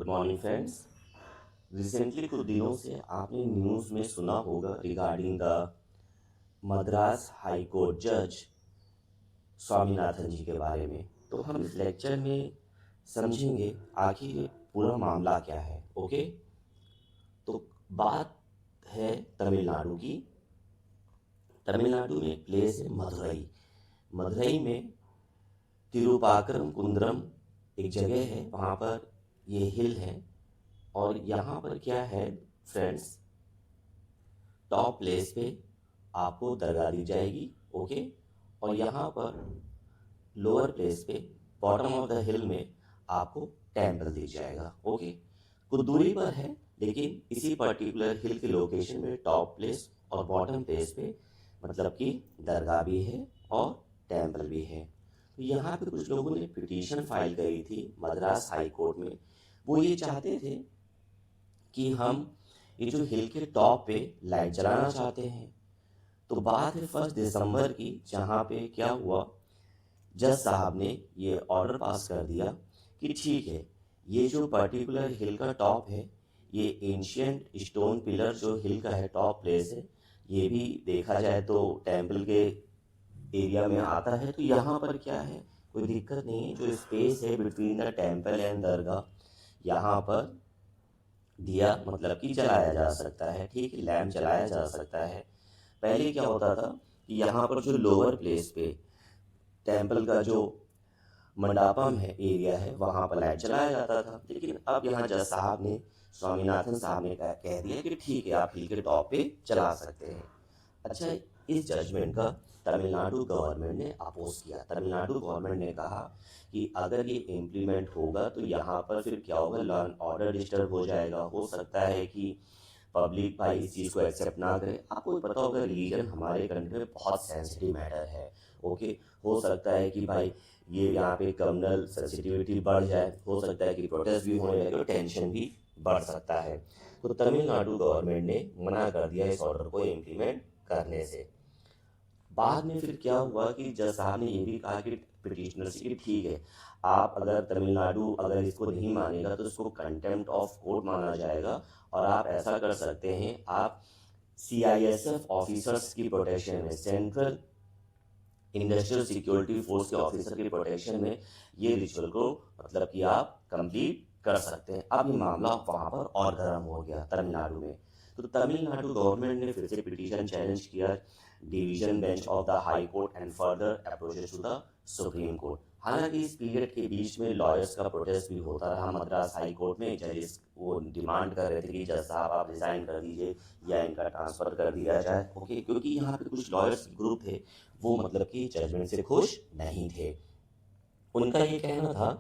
Good morning friends. Recently कुछ दिनों से आपने न्यूज़ में सुना होगा regarding the Madras high court जज स्वामीनाथन जी के बारे में। तो हम इस लेक्चर में समझेंगे आखिर ये पूरा मामला क्या है। ओके, तो बात है तमिलनाडु की। तमिलनाडु में एक प्लेस है मदुरई। मदुरई में तिरुपाकरम कुंद्रम एक जगह है, वहाँ पर ये हिल है। और यहाँ पर क्या है फ्रेंड्स, टॉप प्लेस पे आपको दरगाह दी जाएगी। ओके, और यहाँ पर लोअर प्लेस पे बॉटम ऑफ द हिल में आपको टेम्पल दी जाएगा। ओके, कुछ दूरी पर है, लेकिन इसी पर्टिकुलर हिल के लोकेशन में टॉप प्लेस और बॉटम प्लेस पे मतलब कि दरगाह भी है और टेम्पल भी है। तो यहाँ पे कुछ लोगों ने पिटीशन फाइल करी थी मद्रास हाई कोर्ट में। वो ये चाहते थे कि हम ये जो हिल के टॉप पे लाइट जलाना चाहते हैं। तो बात है 1 दिसंबर की, जहाँ पे क्या हुआ, जज साहब ने ये ऑर्डर पास कर दिया कि ठीक है, ये जो पर्टिकुलर हिल का टॉप है, ये एंशियंट स्टोन पिलर जो हिल का है टॉप प्लेस है, ये भी देखा जाए तो टेम्पल के एरिया में आता है। तो यहाँ पर क्या है, कोई दिक्कत नहीं है। जो स्पेस है बिटवीन द टेम्पल एंड दरगाह, यहाँ पर दिया मतलब कि जलाया जा सकता है। ठीक है, लैम्प जलाया जा सकता है। पहले क्या होता था कि यहाँ पर जो लोअर प्लेस पे टेम्पल का जो मंडापम है, एरिया है, वहाँ पर लाइट जलाया जाता था। लेकिन अब यहाँ जज साहब ने, स्वामीनाथन साहब ने कह दिया कि ठीक है, आप हिल के टॉप पे चला सकते हैं। अच्छा, इस जजमेंट का तमिलनाडु गवर्नमेंट ने अपोज किया। तमिलनाडु गवर्नमेंट ने कहा कि अगर ये इम्प्लीमेंट होगा तो यहाँ पर फिर क्या होगा, लॉ एंड ऑर्डर डिस्टर्ब हो जाएगा। हो सकता है कि पब्लिक भाई इस चीज़ को एक्सेप्ट ना करे। आपको पता होगा रिलीजन हमारे कंट्री में बहुत सेंसिटिव मैटर है। ओके, हो सकता है कि भाई ये यहाँ पे कम्युनल सेंसिटिविटी बढ़ जाए, हो सकता है कि प्रोटेस्ट भी होने लगे और टेंशन भी बढ़ सकता है। तो तमिलनाडु गवर्नमेंट ने मना कर दिया इस ऑर्डर को इम्प्लीमेंट करने से। बाद में फिर क्या हुआ कि जज साहब ने ये भी कहा कि पिटिशनर से कि ठीक है, आप अगर तमिलनाडु अगर इसको नहीं मानेगा तो इसको कंटेम्प्ट ऑफ कोर्ट माना जाएगा। और आप ऐसा कर सकते हैं, आप CISF ऑफिसर्स की प्रोटेक्शन में, सेंट्रल इंडस्ट्रियल सिक्योरिटी फोर्स के ऑफिसर की प्रोटेक्शन में ये रिचुअल को मतलब कि आप कंप्लीट कर सकते हैं। अब ये मामला वहाँ पर और गर्म हो गया तमिलनाडु में। तो तमिलनाडु गवर्नमेंट ने फिर से पिटीशन चैलेंज किया division bench of the high court and further approaches to the supreme court. हालांकि इस पीरियड के बीच में लॉयर्स का प्रोटेस्ट भी होता रहा मद्रास हाई कोर्ट में। जजेस वो डिमांड कर रहे थे कि जज साहब आप रिजाइन कर दीजिए या इनका ट्रांसफर कर दिया जाए। ओके, क्योंकि यहाँ पे कुछ लॉयर्स ग्रुप थे, वो मतलब कि जजमेंट से खुश नहीं थे। उनका ये कहना था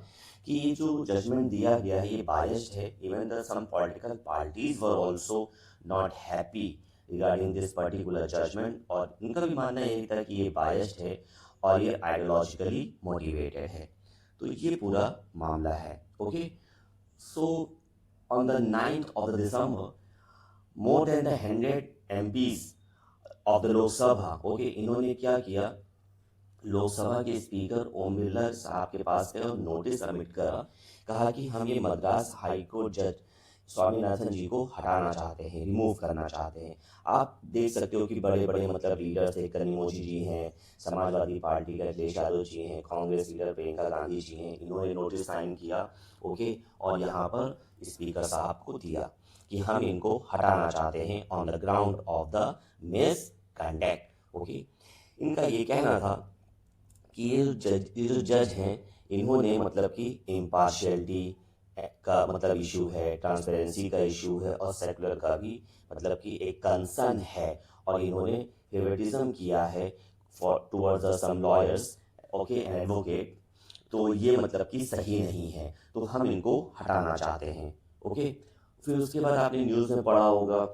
कि ये जो जजमेंट दिया गया है ये बायस्ड है। Even the some political parties were also not happy regarding this particular judgement. और इनका भी मानना यही था कि ये बायस्ड है और ये आइडियोलॉजिकली मोटिवेटेड है। तो ये पूरा मामला है। Okay, so on the 9th of December, more than the 100 MPs of the Lok Sabha, okay, इन्होंने क्या किया, लोकसभा के स्पीकर ओम बिरला साहब के पास गए और नोटिस सबमिट करा। कहा कि हम ये मद्रास हाई कोर्ट जज स्वामीनाथन जी को हटाना चाहते हैं, रिमूव करना चाहते हैं। आप देख सकते हो कि बड़े बड़े मतलब लीडर्स थे, कनिमोझी जी हैं, समाजवादी पार्टी के अखिलेश यादव जी हैं, कांग्रेस लीडर प्रियंका गांधी जी हैं, इन्होंने नोटिस साइन किया। ओके, और यहाँ पर स्पीकर साहब को दिया कि हम इनको हटाना चाहते हैं on the ground of the miss conduct. Okay, इनका ये कहना था कि ये जो जज हैं, इन्होंने मतलब कि इम्पार्शियलिटी का मतलब इशू है, ट्रांसपेरेंसी का इशू है और सेकुलर का भी मतलब कि एक कंसर्न है। और इन्होंने फेवरेटिज्म किया है for towards the some lawyers, okay, and advocate. तो ये मतलब कि सही नहीं है, तो हम इनको हटाना चाहते हैं। ओके, फिर उसके बाद आपने न्यूज़ में पढ़ा होगा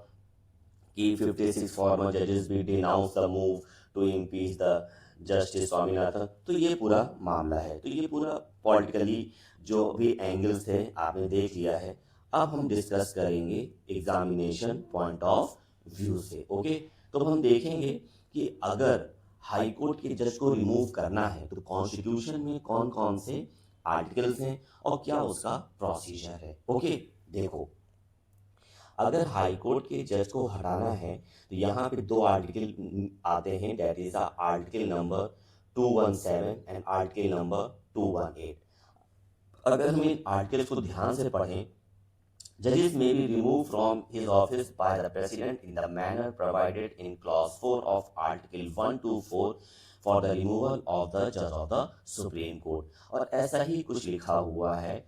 कि 56 फॉर्मर जजेस भी denounce the move to impeach the justice Swaminathan. तो ये पूरा मामला है। तो ये पूरा पॉलिटिकली जो भी एंगल्स थे आपने देख लिया है। अब हम डिस्कस करेंगे एग्जामिनेशन पॉइंट ऑफ व्यू से। ओके, तो हम देखेंगे कि अगर हाई कोर्ट के जज को रिमूव करना है तो कॉन्स्टिट्यूशन में कौन कौन से आर्टिकल्स हैं और क्या उसका प्रोसीजर है। ओके, देखो, अगर हाई कोर्ट के जज को हटाना है तो यहाँ पे दो आर्टिकल आते हैं, that is article number 217 and article number 218। अगर हम इन आर्टिकल्स को ध्यान से पढ़ें, judges may be removed from his office by the president in the manner provided in clause 4 of article 124 for the removal of the judge of the supreme court। और ऐसा ही कुछ लिखा हुआ है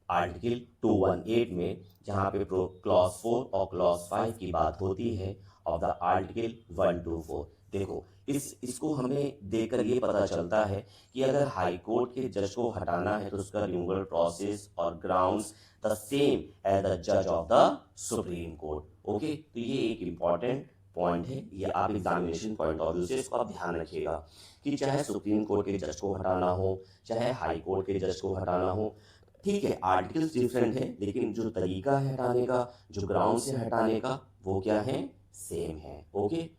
आर्टिकल 218 में, जहाँ पे क्लॉज 4 और क्लॉज 5 की बात होती है ऑफ द आर्टिकल 124। देखो, इसको हमें देखकर ये पता चलता है कि अगर हाई कोर्ट के जज को हटाना है तो उसका रिमूवल प्रोसेस और grounds the same as the जज of the supreme court. Okay, तो ये एक इम्पॉर्टेंट पॉइंट है, ये आप एग्जामिनेशन पॉइंट ऑफ व्यू से इसको आप ध्यान रखिएगा कि चाहे सुप्रीम कोर्ट के जज को हटाना हो, चाहे हाई कोर्ट के जज को हटाना हो, ठीक है, आर्टिकल्स डिफरेंट है, लेकिन जो तरीका है हटाने का, जो ग्राउंड से हटाने का, वो क्या है, सेम है। ओके,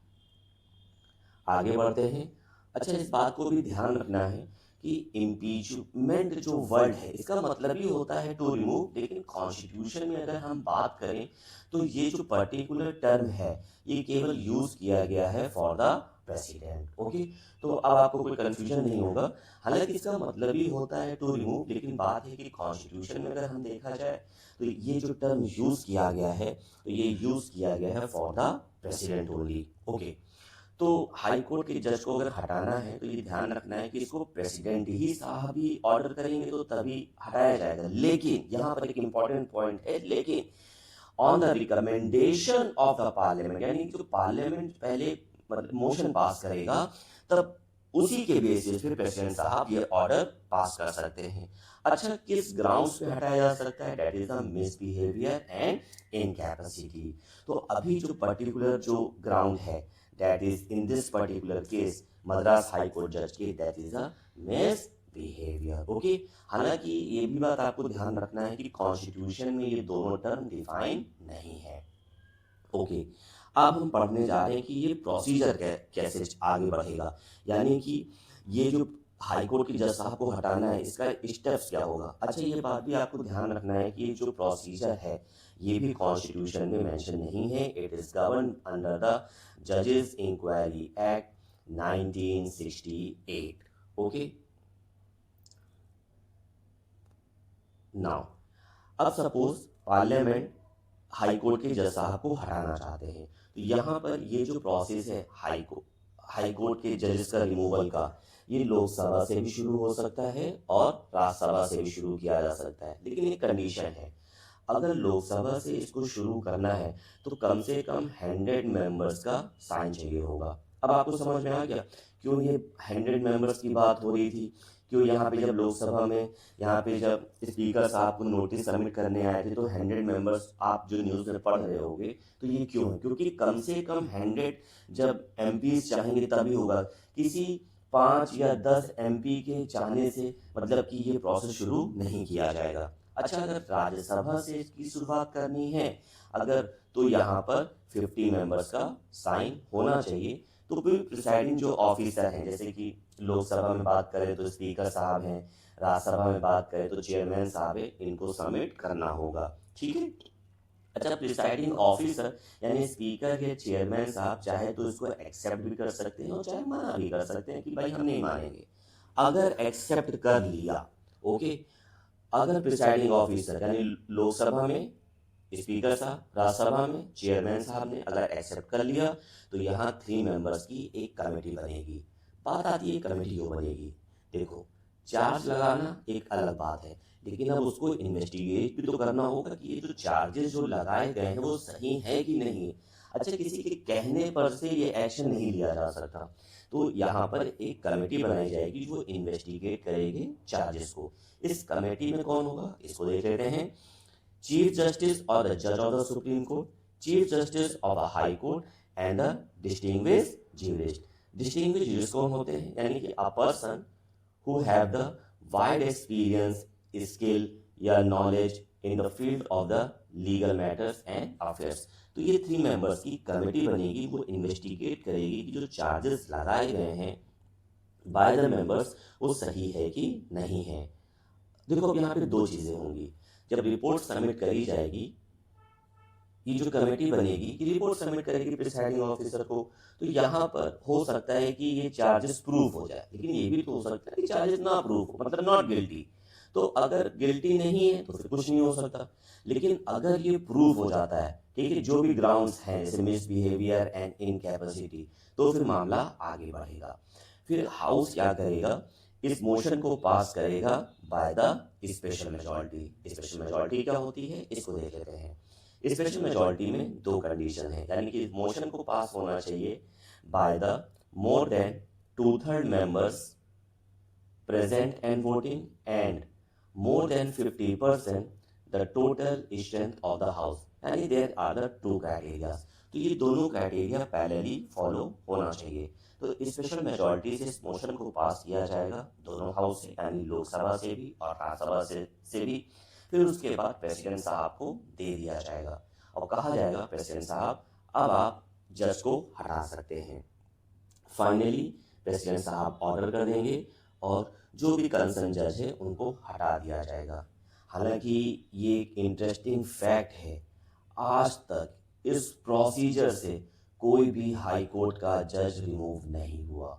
आगे बढ़ते हैं। अच्छा, इस बात को भी ध्यान रखना है कि इम्पीचमेंट जो वर्ड है इसका मतलब ही होता है टू रिमूव, लेकिन कॉन्स्टिट्यूशन में अगर हम बात करें तो ये जो पर्टिकुलर टर्म है ये केवल यूज किया गया है फॉर द प्रेसिडेंट। ओके, तो अब आपको कोई कंफ्यूजन नहीं होगा, हालांकि इसका मतलब ही होता है टू रिमूव, लेकिन बात है कि कॉन्स्टिट्यूशन में अगर हम देखा जाए तो ये जो टर्म यूज किया गया है तो ये यूज किया गया है for the president only. Okay, तो हाई कोर्ट के जज को अगर हटाना है तो ये ध्यान रखना है कि इसको प्रेसिडेंट ही साहब ही ऑर्डर करेंगे तो तभी हटाया जाएगा, लेकिन यहाँ पर एक इंपॉर्टेंट पॉइंट है, लेकिन on the recommendation of the parliament, यानी जो पार्लियामेंट पहले मोशन पास करेगा तब उसी के बेसिस पे प्रेसिडेंट साहब ये ऑर्डर पास कर सकते हैं। अच्छा, किस ग्राउंड्स पे हटाया जा सकता है, that is the misbehaviour and incapacity. तो अभी जो पर्टिकुलर जो ग्राउंड है, that is in this particular case Madras High Court judge के that is a misbehavior। Okay, हालांकि ये भी बात आपको ध्यान रखना है कि कॉन्स्टिट्यूशन में ये दोनों टर्म डिफाइन नहीं है। ओके, अब हम पढ़ने जा रहे हैं कि ये प्रोसीजर कैसे आगे बढ़ेगा, यानी कि ये जो हाई कोर्ट के जज साहब को हटाना है इसका स्टेप्स क्या होगा। अच्छा, ये बात भी आपको ध्यान रखना है कि ये जो प्रोसीजर है ये भी कॉन्स्टिट्यूशन में मेंशन नहीं है, it is govern under the जजेस इंक्वायरी एक्ट 1968। ओके, नाउ अब सपोज पार्लियामेंट हाई कोर्ट के जज साहब को हटाना चाहते हैं तो यहाँ पर ये जो प्रोसेस है हाई कोर्ट के जजेस का रिमूवल का, ये लोकसभा से भी शुरू हो सकता है और राज्यसभा से भी शुरू किया जा सकता है, लेकिन एक कंडीशन है, अगर लोकसभा से इसको शुरू करना है तो कम से कम 100 मेंबर्स का साइन चाहिए होगा। अब आपको समझ में आ गया क्यों ये 100 मेंबर्स की बात हो रही थी, क्यों यहाँ पे जब लोकसभा में यहाँ पे जब स्पीकर साहब को नोटिस सबमिट करने आए थे तो 100 मेंबर्स, आप जो न्यूज़ में पढ़ रहे होगे, तो ये क्यों है, क्योंकि कम से कम 100 जब एमपीज चाहेंगे तभी होगा, किसी 5 या 10 एमपी के चाहने से मतलब कि ये प्रोसेस शुरू नहीं किया जाएगा। अच्छा, अगर राज्यसभा से इसकी शुरुआत करनी है अगर, तो यहाँ पर 50 मेंबर्स का साइन होना चाहिए। तो फिर प्रिसाइडिंग जो ऑफिसर हैं, जैसे कि लोकसभा में बात करें तो स्पीकर साहब हैं, राज्यसभा में बात करें तो चेयरमैन साहब है, इनको सबमिट करना होगा। ठीक है। अच्छा, प्रिसाइडिंग ऑफिसर यानी स्पीकर या चेयरमैन साहब चाहे तो इसको एक्सेप्ट भी कर सकते हैं और चाहे मना भी कर सकते हैं कि भाई हम नहीं मानेंगे। अगर एक्सेप्ट कर लिया, ओके, अगर प्रिसाइडिंग ऑफिसर यानी लोकसभा में स्पीकर साहब, राज्यसभा में चेयरमैन साहब ने अगर एक्सेप्ट कर लिया तो यहाँ 3 मेंबर्स की एक कमेटी बनेगी। बात आती है कमेटी क्यों बनेगी, देखो, चार्ज लगाना एक अलग बात है, लेकिन अब उसको इन्वेस्टिगेट भी तो करना होगा कि ये जो चार्जेस जो लगाए गए हैं वो सही है कि नहीं है। अच्छा, किसी के कहने पर से ये एक्शन नहीं लिया जा सकता, तो यहाँ पर एक कमेटी बनाई जाएगी जो इन्वेस्टिगेट करेगी चार्जेस को। इस कमेटी में कौन होगा, इसको देख लेते हैं। चीफ जस्टिस और द जज of the supreme court, chief justice of the high court and the distinguished jurist. Distinguished jurist कौन होते हैं, यानी कि a person who have the wide experience, skill या knowledge in the field of the legal matters and affairs। तो ये 3 members की committee बनेगी, वो इन्वेस्टिगेट करेगी कि जो चार्जेस लगाए गए हैं बाय द मेंबर्स वो सही है कि नहीं है। देखो अब यहाँ पे दो चीज़ें होंगी। जब रिपोर्ट सबमिट करी जाएगी, ये जो कमेटी बनेगी ये रिपोर्ट सबमिट करेगी प्रिसाइडिंग ऑफिसर को, तो यहाँ पर हो सकता है कि ये चार्जेस प्रूव हो जाए, लेकिन ये भी तो हो सकता है कि चार्जेस ना प्रूव हो, मतलब नॉट गिल्टी। तो अगर गिल्टी नहीं है तो फिर कुछ नहीं हो सकता, लेकिन अगर ये प्रूव हो जाता है, ठीक है, जो भी ग्राउंड्स हैं जैसे मिसबिहेवियर एंड इनकैपेसिटी, तो फिर मामला आगे बढ़ेगा। फिर हाउस क्या करेगा, इस मोशन को पास करेगा by the special majority. Special majority क्या होती है इसको देख लेते हैं। स्पेशल मेजॉरिटी में दो कंडीशन है, यानी कि मोशन को पास होना चाहिए by the more than 2/3 members present and voting and more than 50% the total strength of the house, यानी there are the two criteria। तो ये दोनों क्राइटेरिया पैरेलली फॉलो होना चाहिए। तो स्पेशल मेजॉरिटी से इस मोशन को पास किया जाएगा दोनों हाउस से, यानी लोकसभा से भी और राज्यसभा से भी। फिर उसके बाद प्रेसिडेंट साहब को दे दिया जाएगा और कहा जाएगा प्रेसिडेंट साहब अब आप जज को हटा सकते हैं। फाइनली प्रेसिडेंट साहब ऑर्डर कर देंगे और जो भी कंसर्न जज है उनको हटा दिया जाएगा। हालांकि ये एक इंटरेस्टिंग फैक्ट है, आज तक इस प्रोसीजर से कोई भी हाई कोर्ट का जज रिमूव नहीं हुआ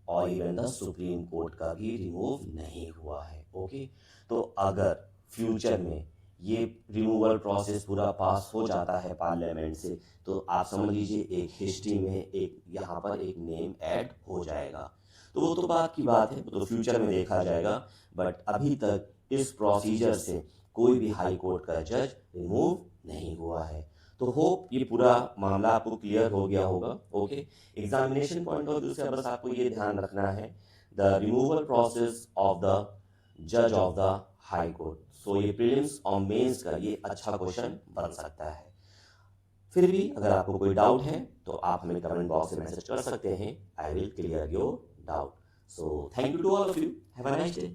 और इवन द सुप्रीम कोर्ट का भी रिमूव नहीं हुआ है। ओके, तो अगर फ्यूचर में ये रिमूवल प्रोसेस पूरा पास हो जाता है पार्लियामेंट से, तो आप समझ लीजिए एक हिस्ट्री में एक यहाँ पर एक नेम ऐड हो जाएगा। तो वो तो बात की बात है, तो फ्यूचर में देखा जाएगा, बट अभी तक इस प्रोसीजर से कोई भी हाई कोर्ट का जज रिमूव नहीं हुआ है। तो होप ये पूरा मामला आपको क्लियर हो गया होगा। Okay, examination point of view से बस आपको ये ध्यान रखना है, the removal process of the जज ऑफ द हाई कोर्ट। सो ये प्रीलिम्स और मेंस का ये अच्छा क्वेश्चन बन सकता है। फिर भी अगर आपको कोई डाउट है तो आप हमें कमेंट बॉक्स में मैसेज कर सकते हैं, I will clear your doubt. So thank you to all of you, have a nice day.